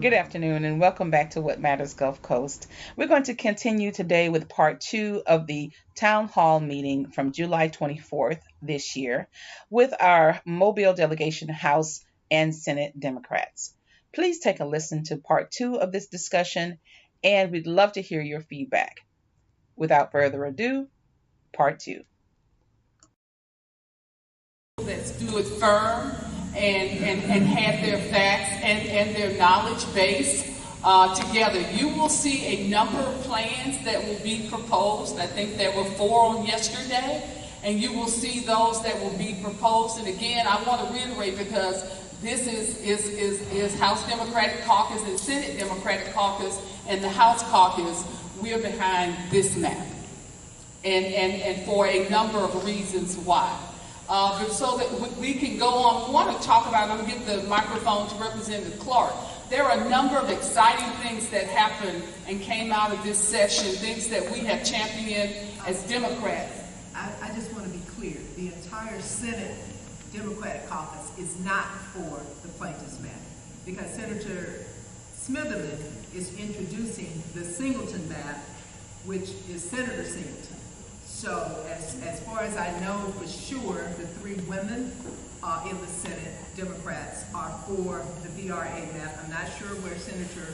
Good afternoon and welcome back to What Matters Gulf Coast. We're going to continue today with part two of the town hall meeting from July 24th this year with our Mobile delegation, House and Senate Democrats. Please take a listen to part two of this discussion and we'd love to hear your feedback. Without further ado, part two. That stood firm and had their facts and their knowledge base together. You will see a number of plans that will be proposed. I think there were 4 on yesterday, and you will see those that will be proposed. And again, I want to reiterate because this is House Democratic Caucus and Senate Democratic Caucus and the House Caucus. We're behind this map, and for a number of reasons why. So that we can go on, we want to talk about, I'm going to give the microphone to Representative Clark. There are a number of exciting things that happened and came out of this session, things that we have championed as Democrats. I just want to be clear. The entire Senate Democratic Caucus is not for the plaintiff's matter because Senator Smitherman is introducing the Singleton map, which is Senator Singleton. So as far as I know for sure, the 3 women in the Senate, Democrats, are for the VRA map. I'm not sure where Senator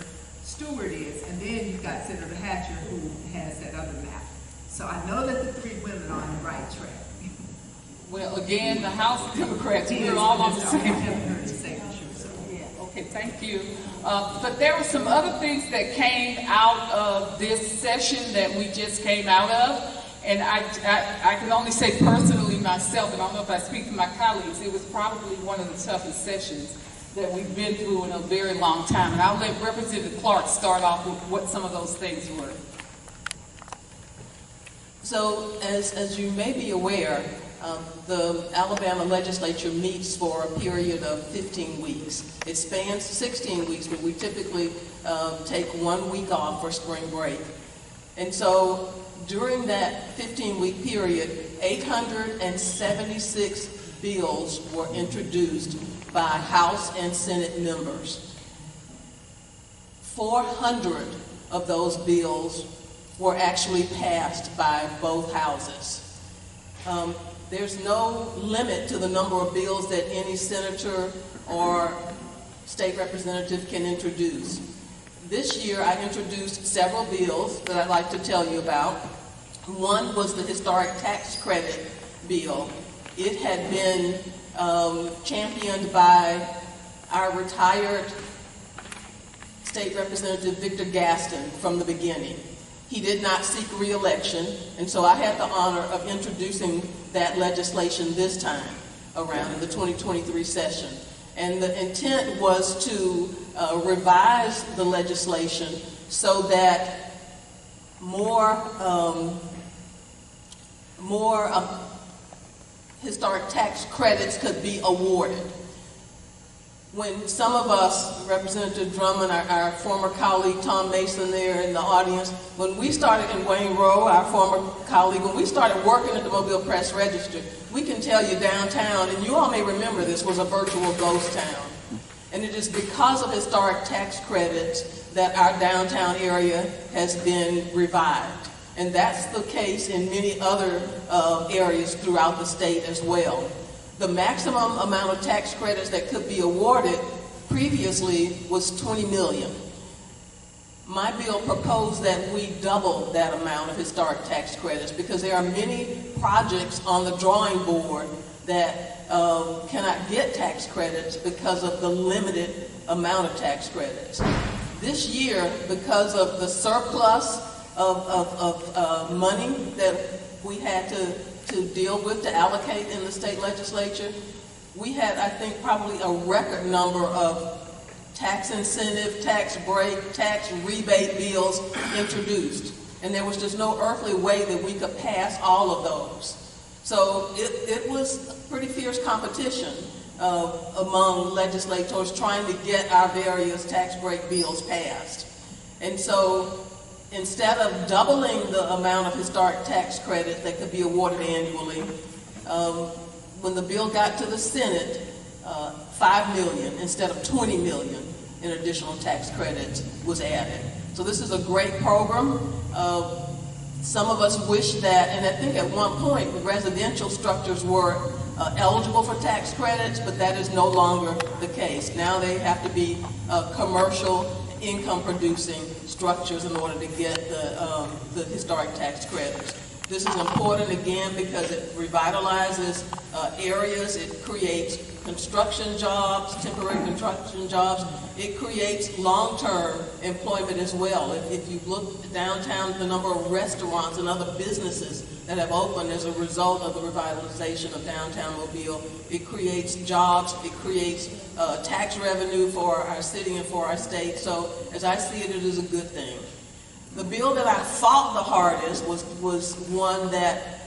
Stewart is. And then you've got Senator Hatcher who has that other map. So I know that the 3 women are on the right track. Well, again, the House Democrats, we're all on the same page. Okay, thank you. But there were some other things that came out of this session that we just came out of. And I can only say personally myself, and I don't know if I speak for my colleagues, it was probably one of the toughest sessions that we've been through in a very long time. And I'll let Representative Clark start off with what some of those things were. So as you may be aware, the Alabama legislature meets for a period of 15 weeks. It spans 16 weeks, but we typically take 1 week off for spring break. And so during that 15-week period, 876 bills were introduced by House and Senate members. 400 of those bills were actually passed by both houses. There's no limit to the number of bills that any senator or state representative can introduce. This year, I introduced several bills that I'd like to tell you about. One was the historic tax credit bill. It had been championed by our retired state representative Victor Gaston from the beginning. He did not seek re-election, and so I had the honor of introducing that legislation this time around in the 2023 session. And the intent was to revise the legislation so that more historic tax credits could be awarded. When some of us, Representative Drummond, our former colleague Tom Mason there in the audience, when we started in Wayne Rowe, our former colleague, when we started working at the Mobile Press Register, we can tell you downtown, and you all may remember this, was a virtual ghost town. And it is because of historic tax credits that our downtown area has been revived. And that's the case in many other areas throughout the state as well. The maximum amount of tax credits that could be awarded previously was $20 million. My bill proposed that we double that amount of historic tax credits because there are many projects on the drawing board that cannot get tax credits because of the limited amount of tax credits. This year, because of the surplus of money that we had to deal with, to allocate in the state legislature, we had, I think, probably a record number of tax incentive, tax break, tax rebate bills introduced. And there was just no earthly way that we could pass all of those. So it was pretty fierce competition among legislators trying to get our various tax break bills passed. And so instead of doubling the amount of historic tax credit that could be awarded annually, when the bill got to the Senate, $5 million instead of $20 million in additional tax credits was added. So this is a great program. Some of us wish that, and I think at one point the residential structures were eligible for tax credits, but that is no longer the case. Now they have to be commercial income producing structures in order to get the historic tax credits. This is important again because it revitalizes areas, it creates construction jobs, temporary construction jobs. It creates long-term employment as well. If you look downtown, the number of restaurants and other businesses that have opened as a result of the revitalization of downtown Mobile, it creates jobs, it creates tax revenue for our city and for our state. So as I see it, it is a good thing. The bill that I fought the hardest was one that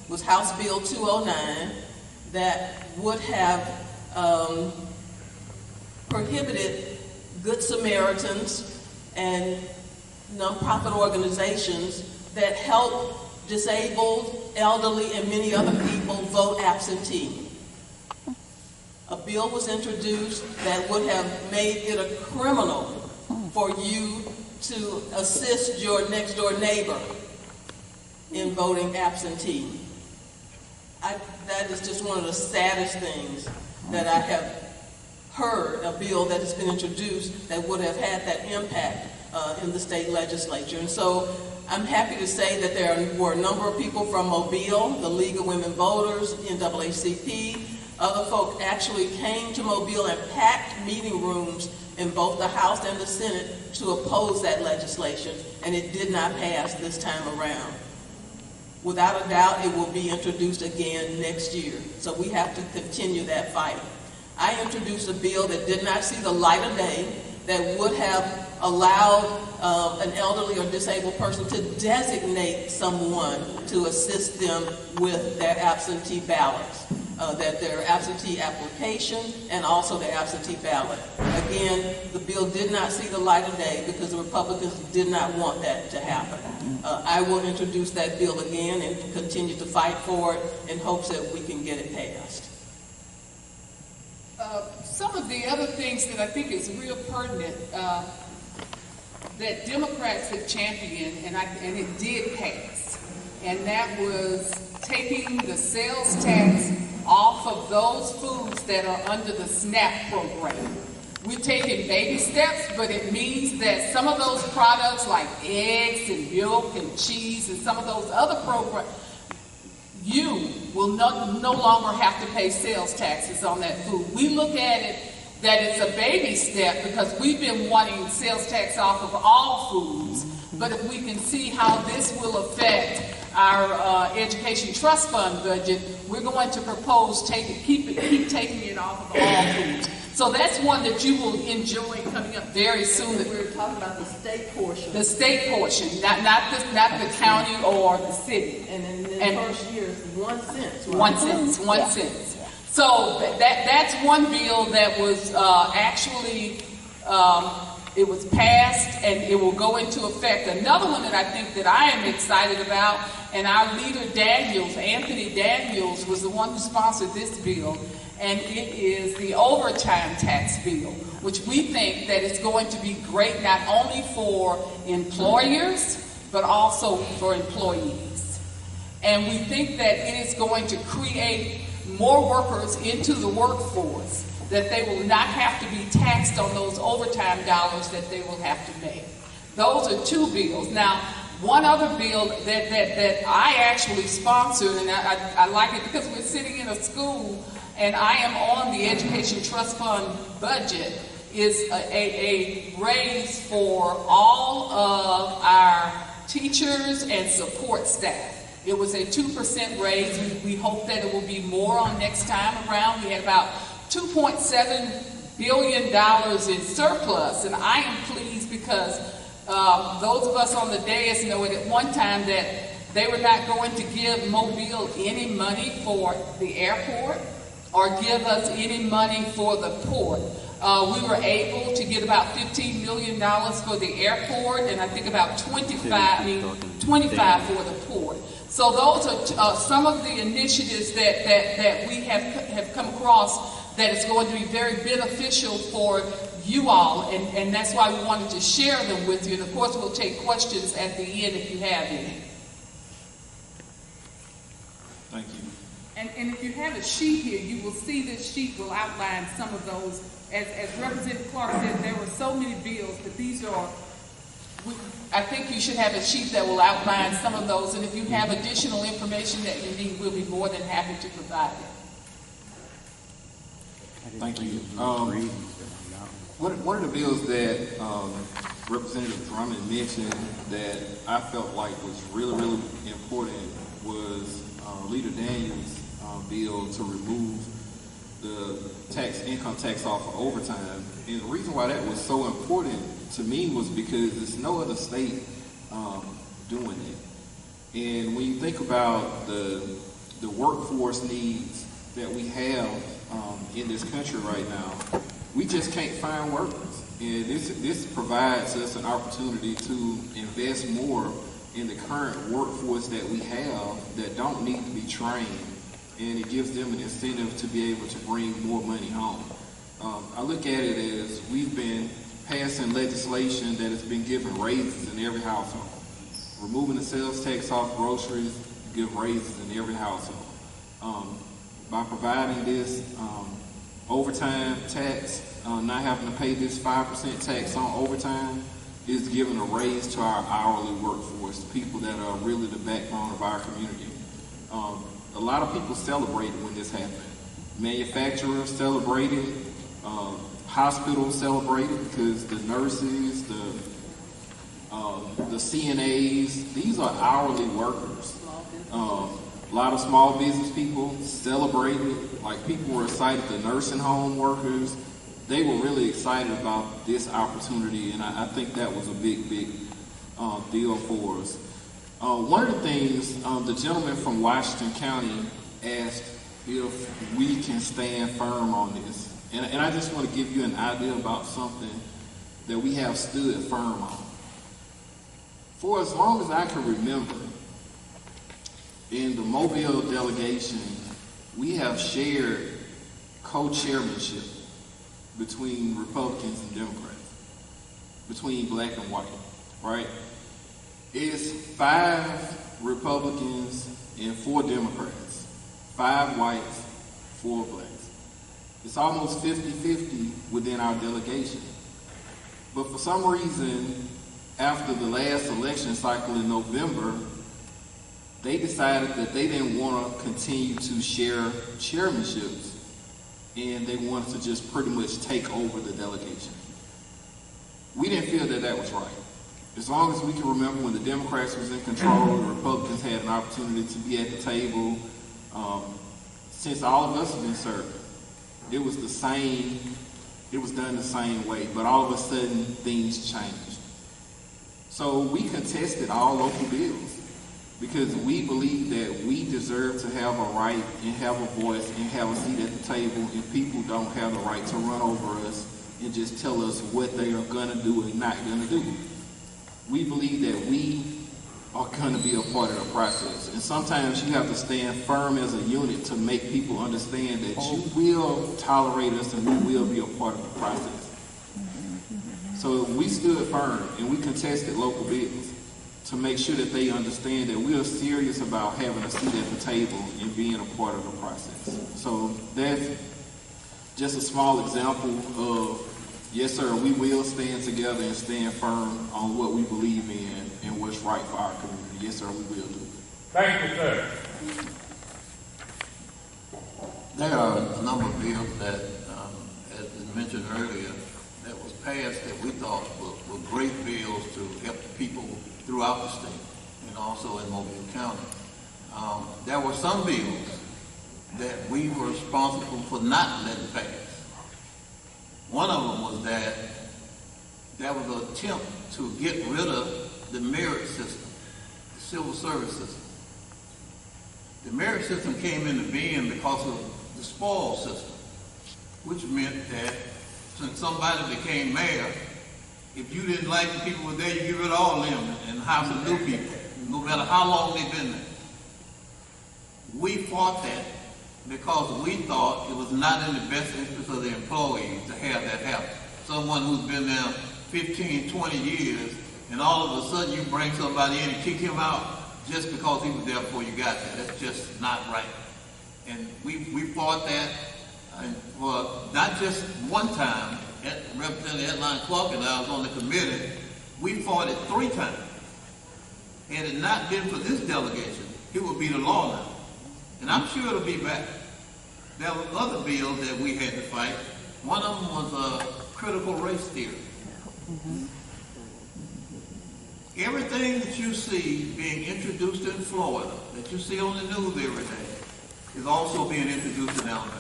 was House Bill 209 that would have prohibited Good Samaritans and nonprofit organizations that help disabled, elderly, and many other people vote absentee. A bill was introduced that would have made it a criminal for you to assist your next door neighbor in voting absentee. That is just one of the saddest things that I have heard, a bill that has been introduced that would have had that impact in the state legislature. And so I'm happy to say that there were a number of people from Mobile, the League of Women Voters, NAACP, other folk actually came to Mobile and packed meeting rooms in both the House and the Senate to oppose that legislation, and it did not pass this time around. Without a doubt, it will be introduced again next year, so we have to continue that fight. I introduced a bill that did not see the light of day that would have allowed an elderly or disabled person to designate someone to assist them with their absentee ballots, that their absentee application and also their absentee ballot. Again, the bill did not see the light of day because the Republicans did not want that to happen. I will introduce that bill again and continue to fight for it in hopes that we can get it passed. Some of the other things that I think is real pertinent that Democrats have championed, and it did pass, and that was taking the sales tax off of those foods that are under the SNAP program. We're taking baby steps, but it means that some of those products like eggs and milk and cheese and some of those other programs, you will no longer have to pay sales taxes on that food. We look at it that it's a baby step because we've been wanting sales tax off of all foods, but if we can see how this will affect our education trust fund budget, we're going to propose keep taking it off of all foods. So that's one that you will enjoy coming up very soon. We were talking about the state portion. The state portion, not the county or the city. And in the first year, 1 cent. Right? 1 cent, 1 cent. So that's one bill that was actually, it was passed and it will go into effect. Another one that I think that I am excited about, and our leader Daniels, Anthony Daniels, was the one who sponsored this bill, and it is the overtime tax bill, which we think that is going to be great not only for employers, but also for employees. And we think that it is going to create more workers into the workforce, that they will not have to be taxed on those overtime dollars that they will have to make. Those are two bills. Now, one other bill that I actually sponsored, and I like it because we're sitting in a school and I am on the Education Trust Fund budget, is a raise for all of our teachers and support staff. It was a 2% raise. We hope that it will be more on next time around. We had about $2.7 billion in surplus, and I am pleased because those of us on the dais know at one time that they were not going to give Mobile any money for the airport. or give us any money for the port. We were able to get about $15 million for the airport, and I think about 25 for the port. So those are some of the initiatives that we have come across that is going to be very beneficial for you all, and that's why we wanted to share them with you. And of course, we'll take questions at the end if you have any. Thank you. And if you have a sheet here, you will see this sheet will outline some of those. As Representative Clark said, there were so many bills, but these are, I think you should have a sheet that will outline some of those, and if you have additional information that you need, we'll be more than happy to provide it. Thank you. One of the bills that Representative Drummond mentioned that I felt like was really, really important was Leader Daniels' bill to remove the income tax off of overtime. And the reason why that was so important to me was because there's no other state doing it. And when you think about the workforce needs that we have in this country right now, we just can't find workers. And this provides us an opportunity to invest more in the current workforce that we have that don't need to be trained. And it gives them an incentive to be able to bring more money home. I look at it as we've been passing legislation that has been giving raises in every household. Removing the sales tax off groceries, give raises in every household. By providing this overtime tax, not having to pay this 5% tax on overtime, is giving a raise to our hourly workforce, the people that are really the backbone of our community. A lot of people celebrated when this happened. Manufacturers celebrated, hospitals celebrated because the nurses, the CNAs, these are hourly workers. A lot of small business people celebrated, like people were excited, the nursing home workers, they were really excited about this opportunity, and I think that was a big deal for us. One of the things, the gentleman from Washington County asked if we can stand firm on this. And I just want to give you an idea about something that we have stood firm on. For as long as I can remember, in the Mobile delegation, we have shared co-chairmanship between Republicans and Democrats, between black and white, right? It's 5 Republicans and 4 Democrats, 5 whites, 4 blacks. It's almost 50-50 within our delegation. But for some reason, after the last election cycle in November, they decided that they didn't want to continue to share chairmanships, and they wanted to just pretty much take over the delegation. We didn't feel that that was right. As long as we can remember when the Democrats was in control, the Republicans had an opportunity to be at the table. Since all of us have been served, it was the same, it was done the same way, but all of a sudden things changed. So we contested all local bills because we believe that we deserve to have a right and have a voice and have a seat at the table, and people don't have the right to run over us and just tell us what they are gonna do and not gonna do. We believe that we are going to be a part of the process. And sometimes you have to stand firm as a unit to make people understand that you will tolerate us and we will be a part of the process. So we stood firm and we contested local bills to make sure that they understand that we are serious about having a seat at the table and being a part of the process. So that's just a small example of, yes, sir, we will stand together and stand firm on what we believe in and what's right for our community. Yes, sir, we will do. Thank you, sir. There are a number of bills that, as was mentioned earlier, that was passed that we thought were great bills to help the people throughout the state and also in Mobile County. There were some bills that we were responsible for not letting pass. One of them was that there was an attempt to get rid of the merit system, the civil service system. The merit system came into being because of the the spoil system, which meant that since somebody became mayor, if you didn't like the people who were there, you get rid of all of them and hire some new people, no matter how long they've been there. We fought that because we thought it was not in the best interest of the employees to have that happen. Someone who's been there 15, 20 years, and all of a sudden you bring somebody in and kick him out just because he was there before you got there. That's just not right. And we fought that, and for not just one time. Representative Edline Clark and I was on the committee. We fought it 3 times. Had it not been for this delegation, it would be the law now. And I'm sure it'll be back. There were other bills that we had to fight. One of them was critical race theory. Everything that you see being introduced in Florida, that you see on the news every day, is also being introduced in Alabama.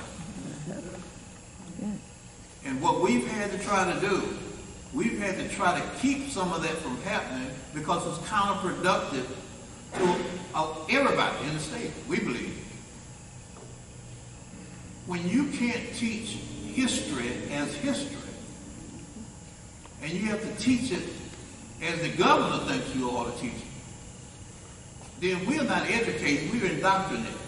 And what we've had to try to do, we've had to try to keep some of that from happening because it's counterproductive to everybody in the state, we believe. When you can't teach history as history, and you have to teach it as the governor thinks you ought to teach it, then we're not educated, we're indoctrinated.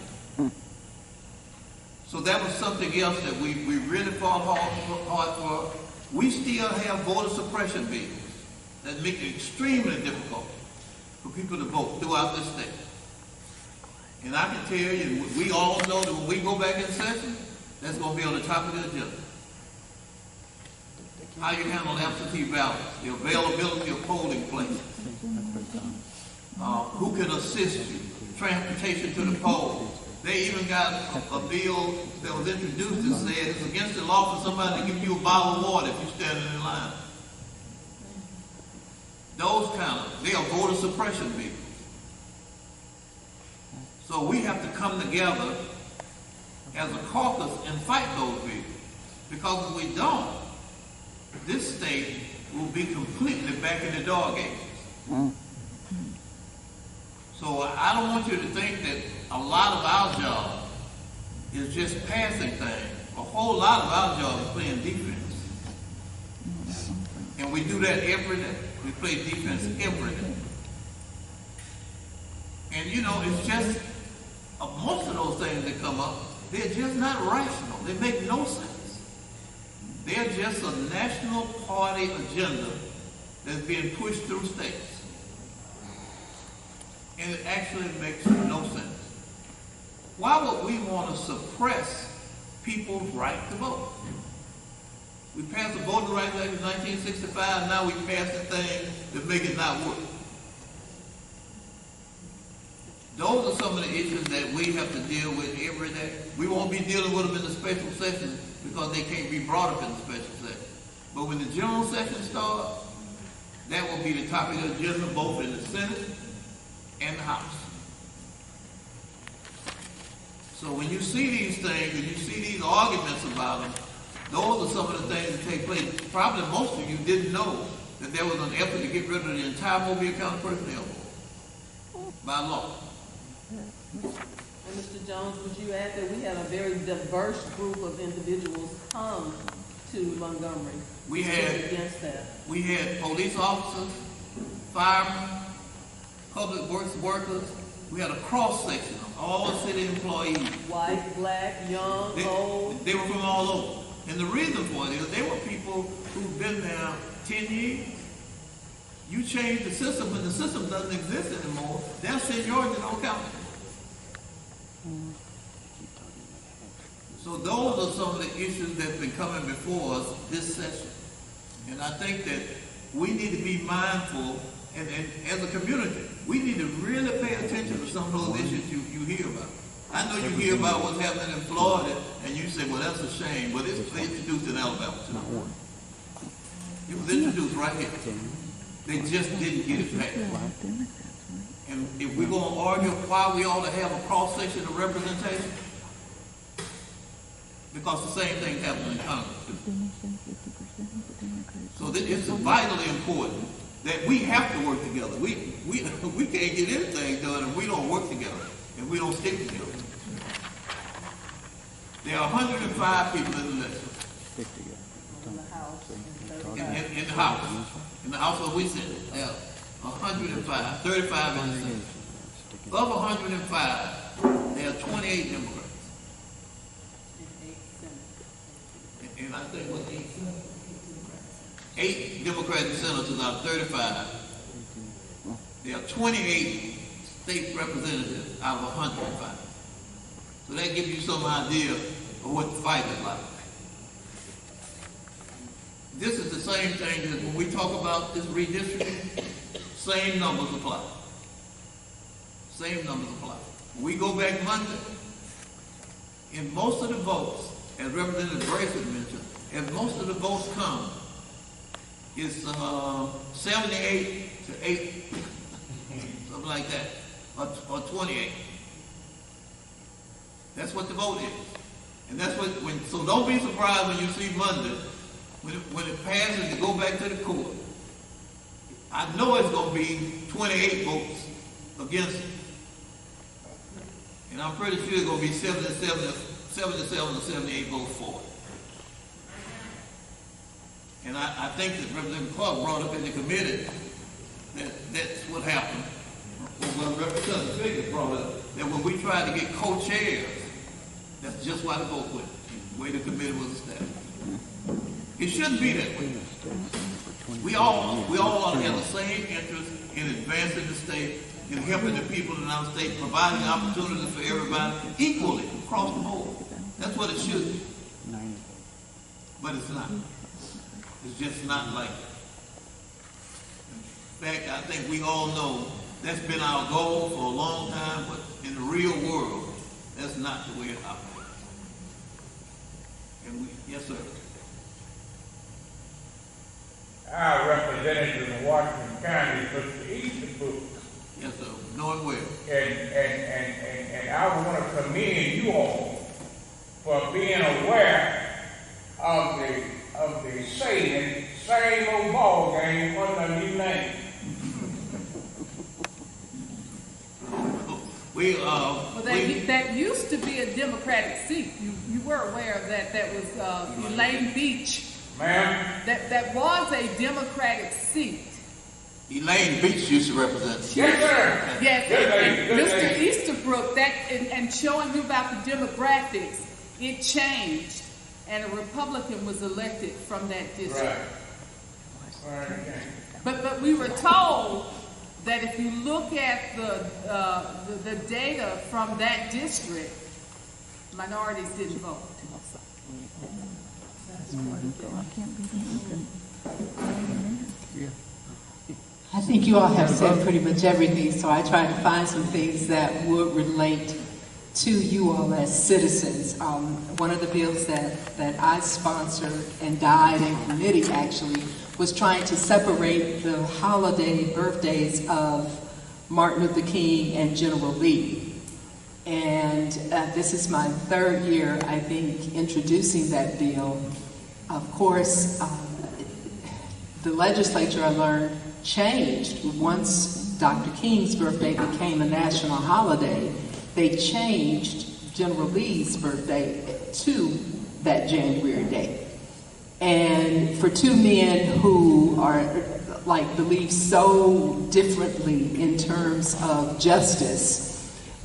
So that was something else that we really fought hard for. We still have voter suppression bills that make it extremely difficult for people to vote throughout this state. And I can tell you, we all know that when we go back in session, that's going to be on the top of the agenda. How you handle absentee ballots, the availability of polling places, who can assist you, transportation to the polls. They even got a bill that was introduced that said it's against the law for somebody to give you a bottle of water if you're standing in line. Those they are voter suppression bills. So we have to come together as a caucus and fight those bills. Because if we don't, this state will be completely back in the dog ages. So I don't want you to think that a lot of our job is just passing things. A whole lot of our job is playing defense. And we do that every day. We play defense every day. And you know, it's just, most of those things that come up, they're just not rational. They make no sense. They're just a national party agenda that's being pushed through states. And it actually makes no sense. Why would we want to suppress people's right to vote? We passed the Voting Rights Act in 1965, now we passed the thing that make it not work. Those are some of the issues that we have to deal with every day. We won't be dealing with them in the special session because they can't be brought up in the special session. But when the general session starts, that will be the topic of the agenda both in the Senate and the House. So when you see these things and you see these arguments about them, those are some of the things that take place. Probably most of you didn't know that there was an effort to get rid of the entire Mobile County Personnel Board by law. And Mr. Jones, would you add that we had a very diverse group of individuals come to Montgomery against that? We had police officers, firemen, public works workers. We had a cross-section of all the city employees. White, black, young, old. They were from all over. And the reason for it is they were people who've been there 10 years. You change the system when the system doesn't exist anymore, their seniority don't count. So those are some of the issues that's been coming before us this session. And I think that we need to be mindful, and as a community, we need to really pay attention to some of those issues you hear about. I know you hear about what's happening in Florida, and you say, well, that's a shame, but it's introduced in Alabama too. It was introduced right here. They just didn't get it passed. And if we're going to argue why we ought to have a cross-section of representation, because the same thing happened in Congress too. So it's vitally important that we have to work together. We can't get anything done if we don't work together and we don't stick together. There are 105 people in the legislature. In the House. In the House where we sit, there are 105, 35 in the Senate. Of 105, there are 28 Democrats. And I think what 8 Democratic senators out of 35. There are 28 state representatives out of 105. So that gives you some idea of what the fight is like. This is the same thing that when we talk about this redistricting, same numbers apply. Same numbers apply. When we go back Monday, in most of the votes, as Representative Grayson mentioned, as most of the votes come, it's 78 to 8, something like that, or 28. That's what the vote is. And that's what, so don't be surprised when you see Monday, when it passes to go back to the court. I know it's going to be 28 votes against it. And I'm pretty sure it's going to be 77 or 78 votes for it. And I think that Representative Clark brought up in the committee that that's what happened. Well, Representative Figures brought up that when we tried to get co-chairs, that's just why the vote went, the way the committee was established. It shouldn't be that way. We all ought to have the same interest in advancing the state, in helping the people in our state, providing opportunities for everybody equally across the board. That's what it should be. But it's not. It's just not like that. In fact, I think we all know that's been our goal for a long time, but in the real world, that's not the way it operates. And yes, sir. Our representative in Washington County, Mr. Easterbrook. Yes, sir. Knowing well. And I want to commend you all for being aware of the saying, same old ball game under a new name. That used to be a Democratic seat. You were aware of that. That was Elaine Beach. Ma'am? That was a Democratic seat. Elaine Beach used to represent. Yes, sir. Yes, Good Mr. Easterbrook, and showing you about the demographics, it changed, and a Republican was elected from that district. Right. But we were told that if you look at the data from that district, minorities didn't vote. I think you all have said pretty much everything, so I tried to find some things that would relate to you all as citizens. One of the bills that I sponsored and died in committee actually was trying to separate the holiday birthdays of Martin Luther King and General Lee. And this is my third year, I think, introducing that bill. Of course, the legislature, I learned, changed once Dr. King's birthday became a national holiday. They changed General Lee's birthday to that January date. And for two men who are believe so differently in terms of justice,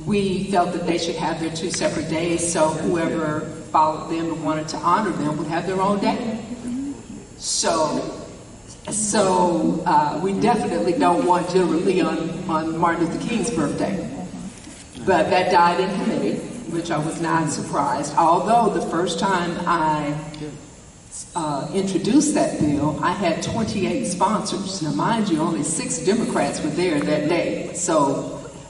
we felt that they should have their two separate days, so whoever followed them and wanted to honor them would have their own day. So we definitely don't want General Lee on Martin Luther King's birthday. But that died in committee, which I was not surprised. Although the first time I introduced that bill, I had 28 sponsors. Now, mind you, only 6 Democrats were there that day.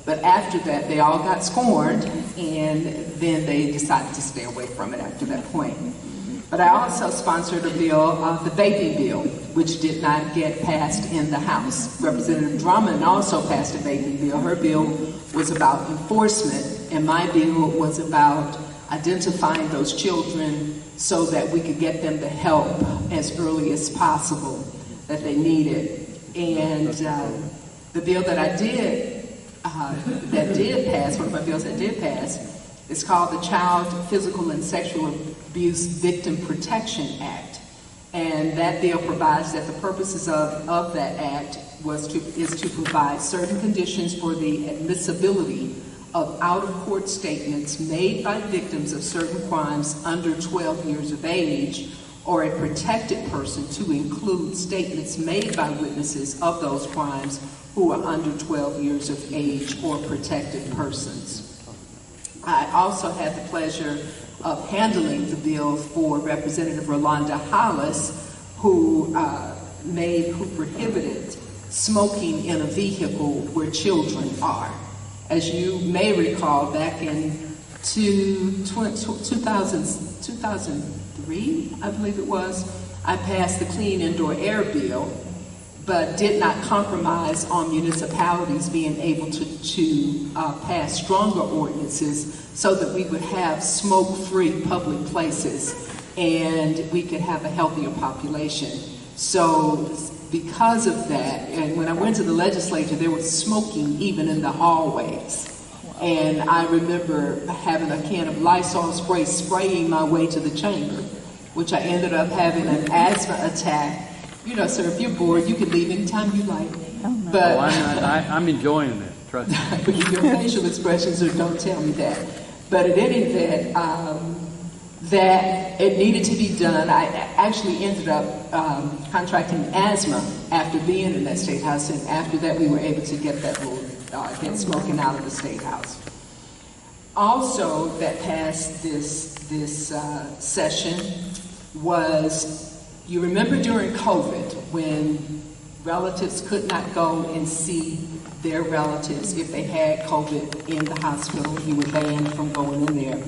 But after that, they all got scorned, and then they decided to stay away from it after that point. But I also sponsored a bill, the vaping bill, which did not get passed in the House. Representative Drummond also passed a vaping bill. Her bill was about enforcement, and my bill was about identifying those children so that we could get them the help as early as possible that they needed. And the bill that I did, that did pass, one of my bills that did pass, It's called the Child Physical and Sexual Abuse Victim Protection Act. And that bill provides that the purposes of that act is to provide certain conditions for the admissibility of out-of-court statements made by victims of certain crimes under 12 years of age, or a protected person, to include statements made by witnesses of those crimes who are under 12 years of age or protected persons. I also had the pleasure of handling the bill for Representative Rolanda Hollis, who prohibited smoking in a vehicle where children are. As you may recall, back in 2003, I believe it was, I passed the Clean Indoor Air Bill, but did not compromise on municipalities being able to pass stronger ordinances so that we would have smoke-free public places and we could have a healthier population. So because of that, and when I went to the legislature, there was smoking even in the hallways. And I remember having a can of Lysol spray spraying my way to the chamber, which I ended up having an asthma attack. You know, sir, if you're bored, you can leave anytime you like. But I'm enjoying it, trust me. Your facial expressions don't tell me that. But at any event, that it needed to be done. I actually ended up contracting asthma after being in that state house, and after that we were able to get that get smoking out of the state house. Also, that passed this session was, you remember during COVID when relatives could not go and see their relatives if they had COVID in the hospital. You were banned from going in there.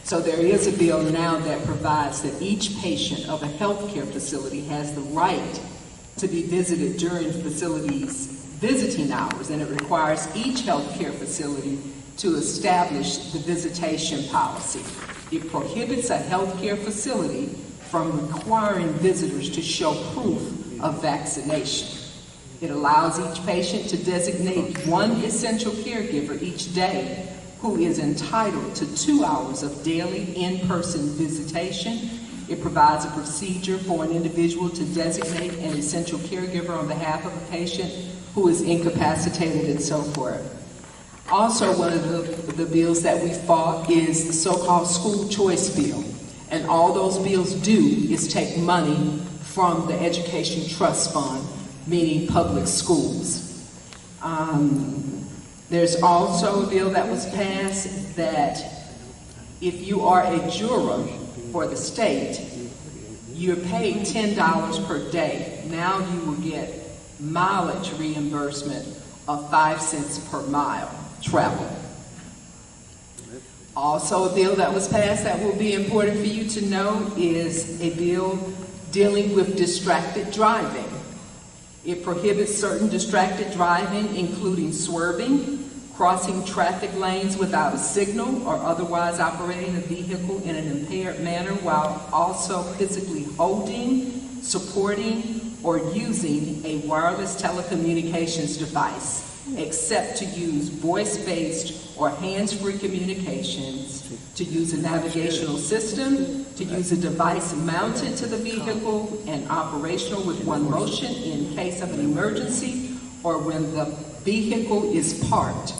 So there is a bill now that provides that each patient of a healthcare facility has the right to be visited during the facility's visiting hours, and it requires each healthcare facility to establish the visitation policy. It prohibits a healthcare facility from requiring visitors to show proof of vaccination. It allows each patient to designate one essential caregiver each day who is entitled to 2 hours of daily in-person visitation. It provides a procedure for an individual to designate an essential caregiver on behalf of a patient who is incapacitated and so forth. Also, one of the bills that we fought is the so-called school choice bill. And all those bills do is take money from the Education Trust Fund, meaning public schools. There's also a bill that was passed that if you are a juror for the state, you're paid $10 per day. Now you will get mileage reimbursement of 5 cents per mile travel. Also, a bill that was passed that will be important for you to know is a bill dealing with distracted driving. It prohibits certain distracted driving, including swerving, crossing traffic lanes without a signal, or otherwise operating a vehicle in an impaired manner while also physically holding, supporting, or using a wireless telecommunications device, except to use voice-based or hands-free communications, to use a navigational system, to use a device mounted to the vehicle and operational with one motion in case of an emergency or when the vehicle is parked.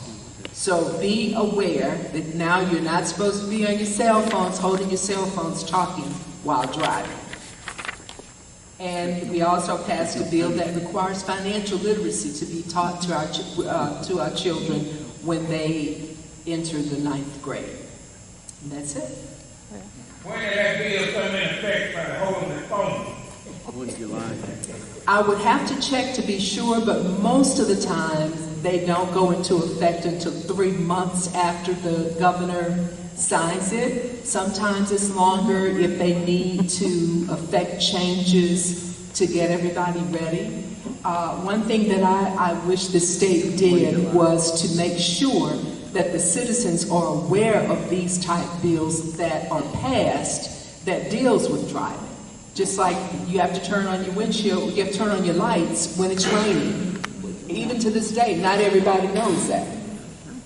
So be aware that now you're not supposed to be on your cell phones, holding your cell phones, talking while driving. And we also passed a bill that requires financial literacy to be taught to our children when they enter the 9th grade. And that's it. When did that bill come in effect by holding the phone? I would have to check to be sure, but most of the time they don't go into effect until 3 months after the governor signs it. Sometimes it's longer if they need to affect changes to get everybody ready. One thing that I wish the state did was to make sure that the citizens are aware of these type bills that are passed that deals with driving. Just like you have to turn on your windshield, you have to turn on your lights when it's raining. Even to this day, not everybody knows that.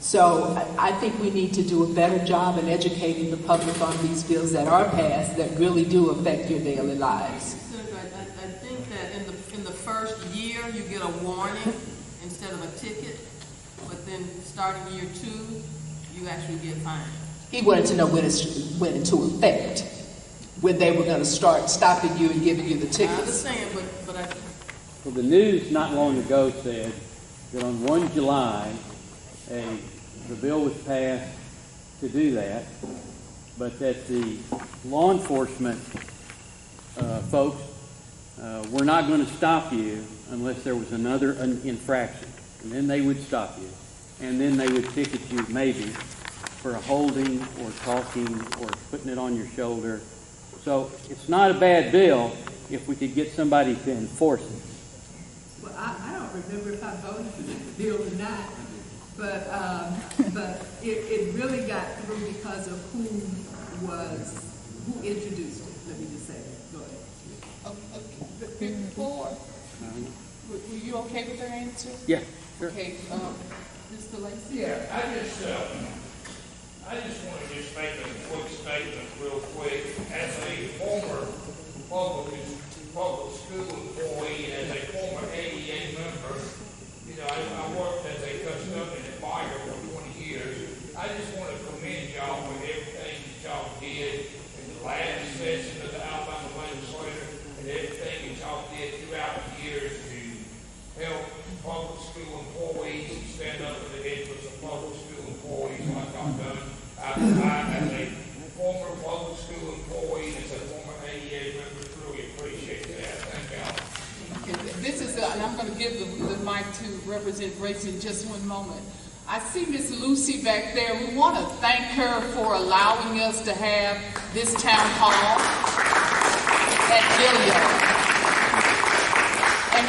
So I think we need to do a better job in educating the public on these bills that are passed that really do affect your daily lives. Senator, I think that in the first year you get a warning instead of a ticket, but then starting year 2, you actually get fined. He wanted to know when it went into effect, when they were going to start stopping you and giving you the I tickets. understand, but I Well, the news not long ago said that on 1 July, the bill was passed to do that, but that the law enforcement folks were not going to stop you unless there was another infraction. And then they would stop you. And then they would ticket you maybe for holding or talking or putting it on your shoulder. So it's not a bad bill if we could get somebody to enforce it. Well, I don't remember if I voted for the bill or not, but it really got through because of who introduced it. Let me just say that. Go ahead. Before, were you okay with their answer? Yeah, sure. Okay, Mr. Lacy? Yeah, I just want to just make a quick statement real quick. As a former public school employee, as a former AEA member, I worked as a custodian at Meyer for 20 years. I just want to commend y'all for everything that y'all did in the last session of the Alabama legislature and everything that y'all did throughout the years to help public school employees and stand up for the interests of public school employees like I've done. I, as a former public school employee, as a former AEA member, truly appreciate that. Thank y'all. This is, and I'm going to give the mic to Representative Grace in just one moment. I see Miss Lucy back there. We want to thank her for allowing us to have this town hall at Gilliard. And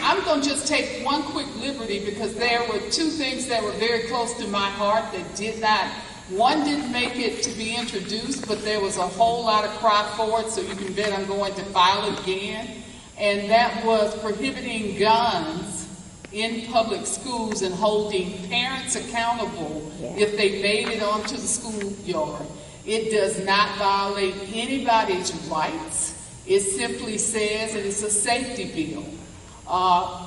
I'm going to just take one quick liberty because there were 2 things that were very close to my heart that did not. One didn't make it to be introduced, but there was a whole lot of cry for it, so you can bet I'm going to file it again. And that was prohibiting guns in public schools and holding parents accountable if they made it onto the schoolyard. It does not violate anybody's rights. It simply says that it's a safety bill.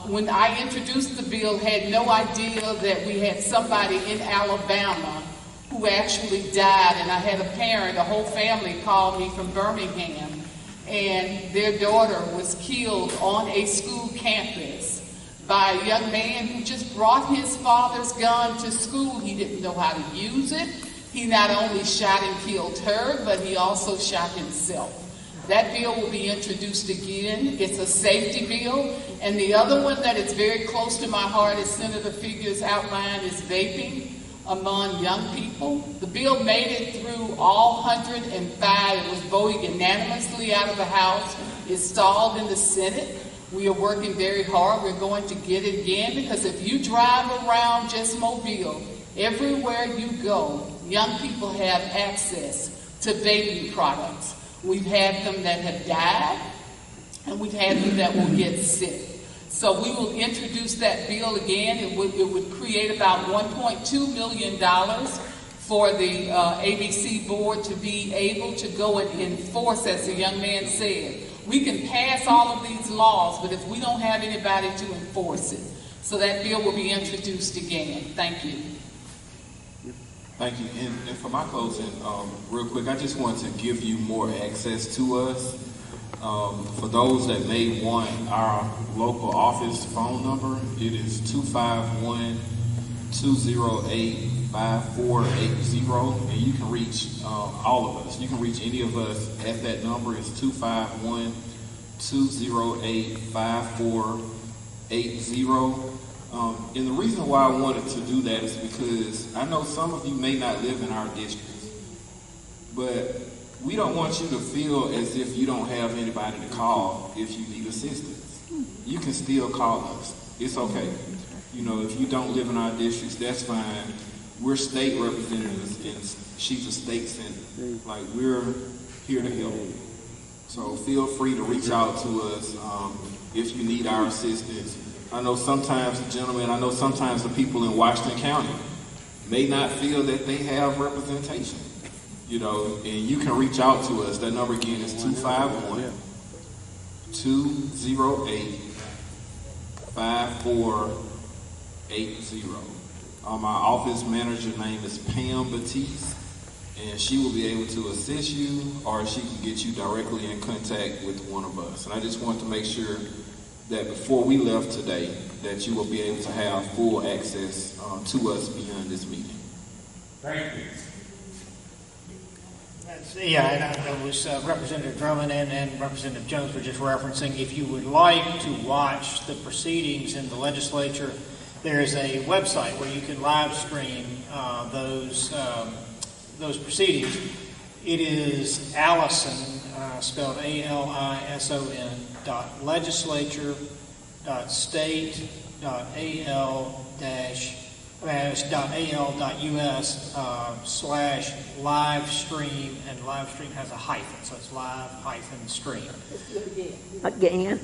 When I introduced the bill, had no idea that we had somebody in Alabama who actually died, and I had a whole family call me from Birmingham, and their daughter was killed on a school campus by a young man who just brought his father's gun to school. He didn't know how to use it. He not only shot and killed her, but he also shot himself. That bill will be introduced again. It's a safety bill. And the other one that is very close to my heart, as Senator Figures outlined, is vaping among young people. The bill made it through all 105. It was voted unanimously out of the House. It's stalled in the Senate. We are working very hard. We're going to get it again because if you drive around just Mobile, everywhere you go, young people have access to vaping products. We've had them that have died, and we've had them that will get sick. So we will introduce that bill again. It would create about $1.2 million for the ABC board to be able to go and enforce, as the young man said. We can pass all of these laws, but if we don't have anybody to enforce it. So that bill will be introduced again. Thank you. Thank you. And for my closing, real quick, I just want to give you more access to us. For those that may want our local office phone number, it is 251-208-5480, and you can reach all of us. You can reach any of us at that number. It's 251-208-5480. And the reason why I wanted to do that is because I know some of you may not live in our districts, but we don't want you to feel as if you don't have anybody to call if you need assistance. You can still call us. It's okay. You know, if you don't live in our districts, that's fine. We're state representatives, and she's a state senator. Like, we're here to help. So feel free to reach out to us if you need our assistance. I know sometimes the people in Washington County, may not feel that they have representation. You know, and you can reach out to us. That number again is 251-208-5480. My office manager name is Pam Batiste, and she will be able to assist you, or she can get you directly in contact with one of us. And I just want to make sure that before we left today, that you will be able to have full access to us beyond this meeting. Thank you. Yeah, and I was Representative Drummond and Representative Jones were just referencing, if you would like to watch the proceedings in the legislature, there is a website where you can live stream those proceedings. It is Allison, spelled ALISO.legislature.al.us/live stream, and live stream has a hyphen, so it's live-stream. Again?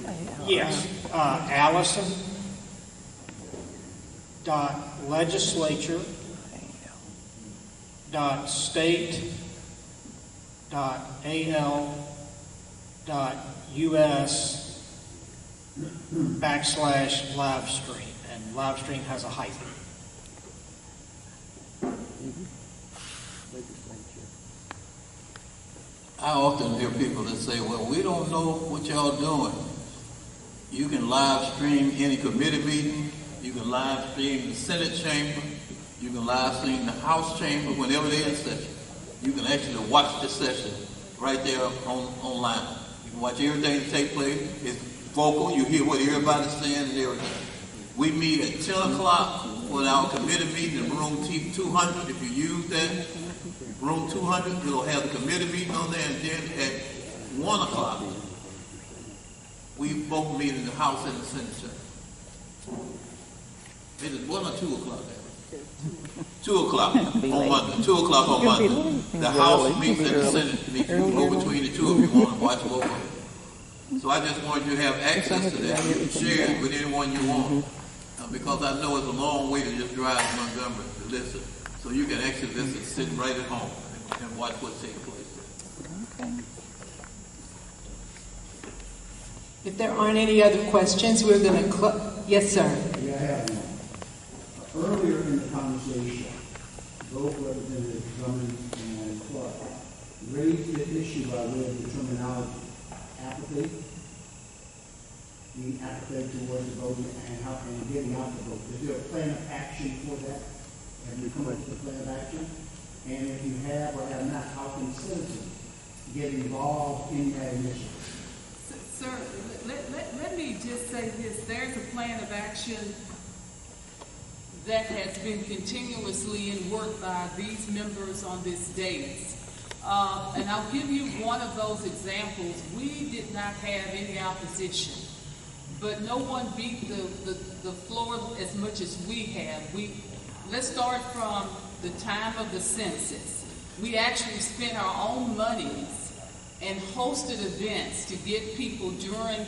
Yes, Allison.legislature.state.al.us/live stream, and live stream has a hyphen. I often hear people that say, well, we don't know what y'all doing. You can live stream any committee meeting. You can live stream the Senate chamber. You can live stream the House chamber whenever they're in session. You can actually watch the session right there online. You can watch everything that takes place. It's vocal. You hear what everybody's saying and everything. We meet at 10 o'clock for our committee meeting in room 200. If you use that, room 200, we'll have the committee meeting on there, and then at 1 o'clock, we both meet in the House and the Senate chamber. It is 1 or 2 o'clock. 2 o'clock on Monday. 2 o'clock on Monday. The House meets and the Senate meets. You can go between the two if you want to watch both of them. So I just want you to have access to that. You can share it with anyone you want. Because I know it's a long way to just drive to Montgomery to listen. So you can actually listen sitting right at home and watch what's taking place. Okay. If there aren't any other questions, we're going to close. Yes, sir. Yeah, I have one. Earlier in the conversation, both Representatives Drummond and Clark raised the issue by way of the terminology, apathy, being apathetic towards the vote, and how and getting out the vote. Is there a plan of action for that? Have you come up with a plan of action? And if you have or have not, how can citizens get involved in that initiative? Sir, let me just say this. There's a plan of action that has been continuously in work by these members on this dais. And I'll give you one of those examples. We did not have any opposition, but no one beat the floor as much as we have. Let's start from the time of the census. We actually spent our own monies and hosted events to get people during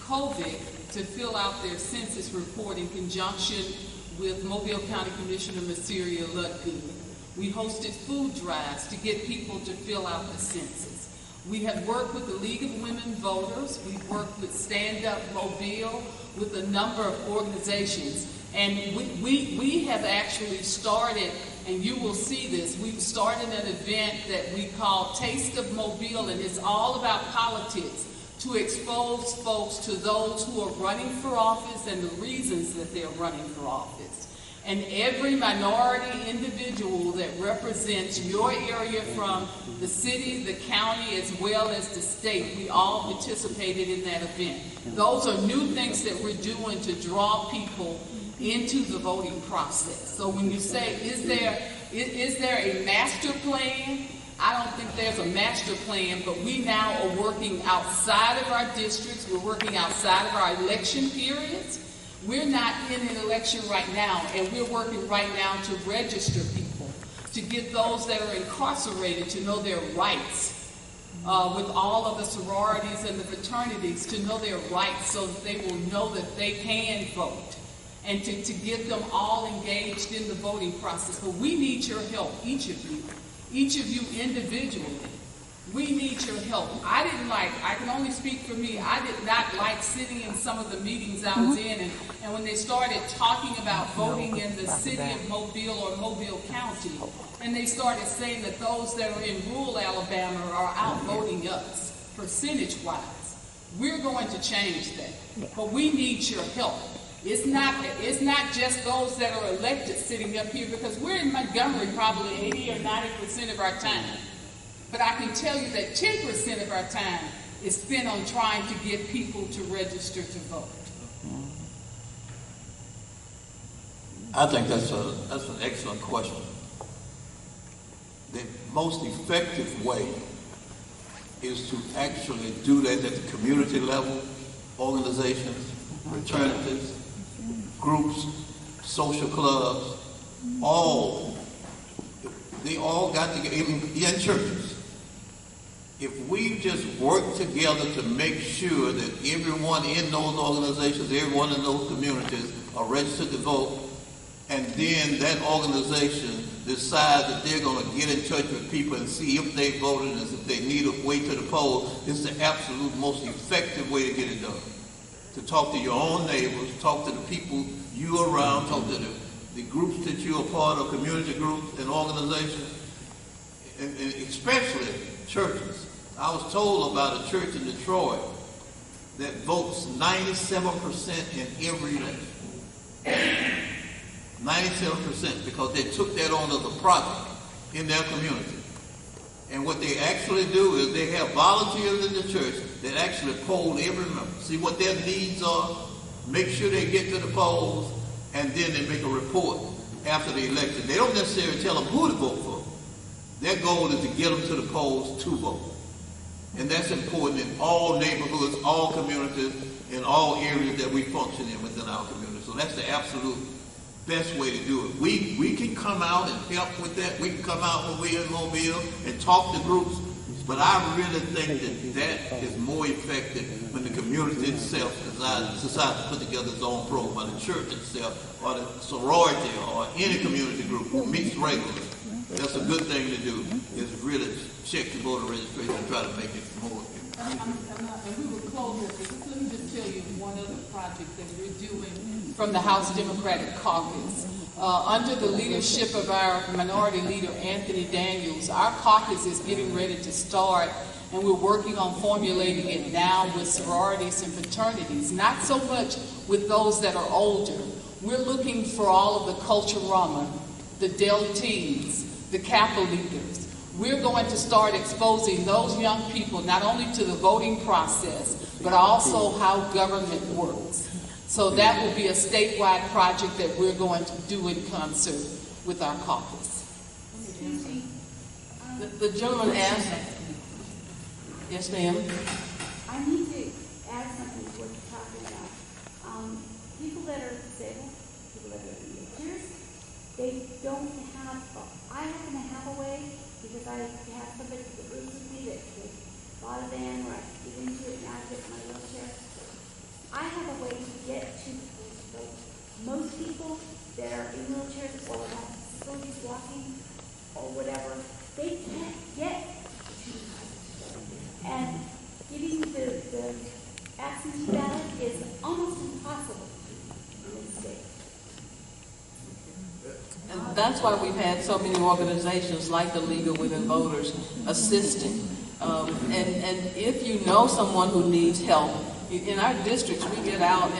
COVID to fill out their census report in conjunction with Mobile County Commissioner Masiria Ludgood. We hosted food drives to get people to fill out the census. We have worked with the League of Women Voters. We've worked with Stand Up Mobile, with a number of organizations. And we have actually started, and you will see this, we've started an event that we call Taste of Mobile, and it's all about politics, to expose folks to those who are running for office and the reasons that they're running for office. And every minority individual that represents your area, from the city, the county, as well as the state, we all participated in that event. Those are new things that we're doing to draw people into the voting process. So when you say, is there a master plan? I don't think there's a master plan, but we now are working outside of our districts. We're working outside of our election periods. We're not in an election right now, and we're working right now to register people, to get those that are incarcerated to know their rights, with all of the sororities and the fraternities to know their rights so that they will know that they can vote. and to get them all engaged in the voting process. But we need your help, each of you individually. We need your help. I can only speak for me, I did not like sitting in some of the meetings I was in, and when they started talking about voting in the city of Mobile or Mobile County, and they started saying that those that are in rural Alabama are outvoting us, percentage-wise. We're going to change that, but we need your help. It's not just those that are elected sitting up here, because we're in Montgomery probably 80 or 90% of our time. But I can tell you that 10% of our time is spent on trying to get people to register to vote. I think that's an excellent question. The most effective way is to actually do that at the community level, organizations, fraternities, groups, social clubs, they all got together, even churches. If we just work together to make sure that everyone in those organizations, everyone in those communities are registered to vote, and then that organization decides that they're going to get in touch with people and see if they voted and if they need a way to the poll, it's the absolute most effective way to get it done. To talk to your own neighbors, talk to the people you are around, talk to the groups that you're a part of, community groups and organizations, and especially churches. I was told about a church in Detroit that votes 97% in every election. 97%, because they took that on as a project in their community. And what they actually do is they have volunteers in the church that actually poll every member, see what their needs are, make sure they get to the polls, and then they make a report after the election. They don't necessarily tell them who to vote for. Their goal is to get them to the polls to vote. And that's important in all neighborhoods, all communities, in all areas that we function in within our community. So that's the absolute best way to do it. We can come out and help with that. We can come out when we're in Mobile and talk to groups, but I really think that is more effective when the community itself decides to put together its own program, or the church itself, or the sorority, or any community group who meets regularly. That's a good thing to do, is really check the voter registration and try to make it more. And we will close this. Let me just tell you one other project that we're doing from the House Democratic Caucus. Under the leadership of our minority leader, Anthony Daniels, our caucus is getting ready to start, and we're working on formulating it now with sororities and fraternities, not so much with those that are older. We're looking for all of the Culturama, the Del Teens, the Kappa leaders. We're going to start exposing those young people not only to the voting process, but also how government works. So that will be a statewide project that we're going to do in concert with our caucus. The gentleman asked. Yes, ma'am. I need to add something to what you're talking about. People that are disabled, people that are in wheelchairs, they don't have, I happen to have a way, because I have somebody that lives with me that could buy a van where I can get into it and I get my wheelchair. I have a way to get to the vote. Most people that are in wheelchairs or have disabilities walking or whatever, they can't get to the vote. And giving the absentee ballot is almost impossible in this state. And that's why we've had so many organizations like the League of Women Voters assisting. And if you know someone who needs help, in our districts we get out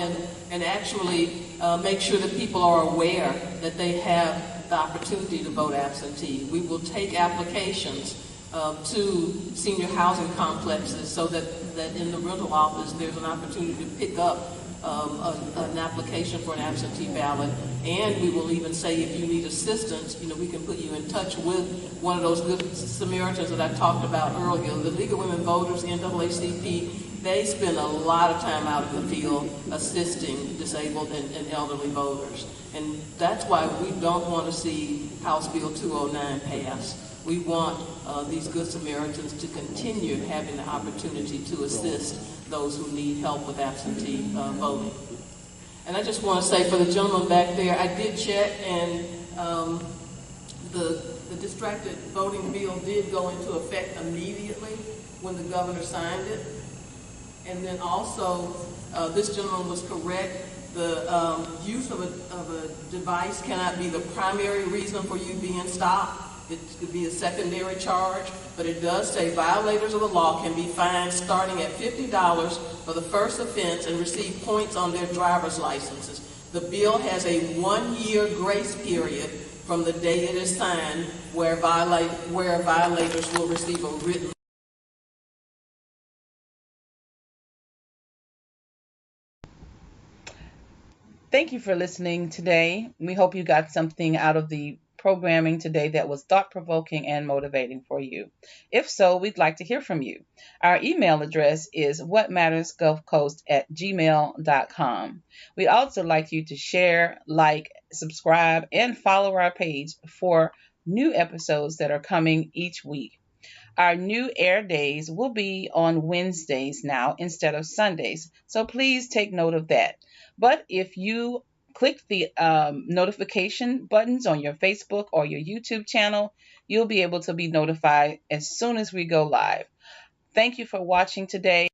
and actually make sure that people are aware that they have the opportunity to vote absentee. We will take applications to senior housing complexes so that in the rental office there's an opportunity to pick up an application for an absentee ballot, and we will even say if you need assistance, we can put you in touch with one of those good Samaritans that I talked about earlier. The League of Women Voters, NAACP, they spend a lot of time out in the field assisting disabled and elderly voters. And that's why we don't want to see House Bill 209 pass. We want these Good Samaritans to continue having the opportunity to assist those who need help with absentee voting. And I just want to say for the gentleman back there, I did check, and the distracted voting bill did go into effect immediately when the governor signed it. And then also, this gentleman was correct. The use of a device cannot be the primary reason for you being stopped. It could be a secondary charge, but it does say violators of the law can be fined starting at $50 for the first offense and receive points on their driver's licenses. The bill has a 1-year grace period from the day it is signed where violators will receive a written. Thank you for listening today. We hope you got something out of the programming today that was thought-provoking and motivating for you. If so, we'd like to hear from you. Our email address is whatmattersgulfcoast@gmail.com. We'd also like you to share, like, subscribe, and follow our page for new episodes that are coming each week. Our new air days will be on Wednesdays now instead of Sundays, so please take note of that. But if you click the notification buttons on your Facebook or your YouTube channel, you'll be able to be notified as soon as we go live. Thank you for watching today.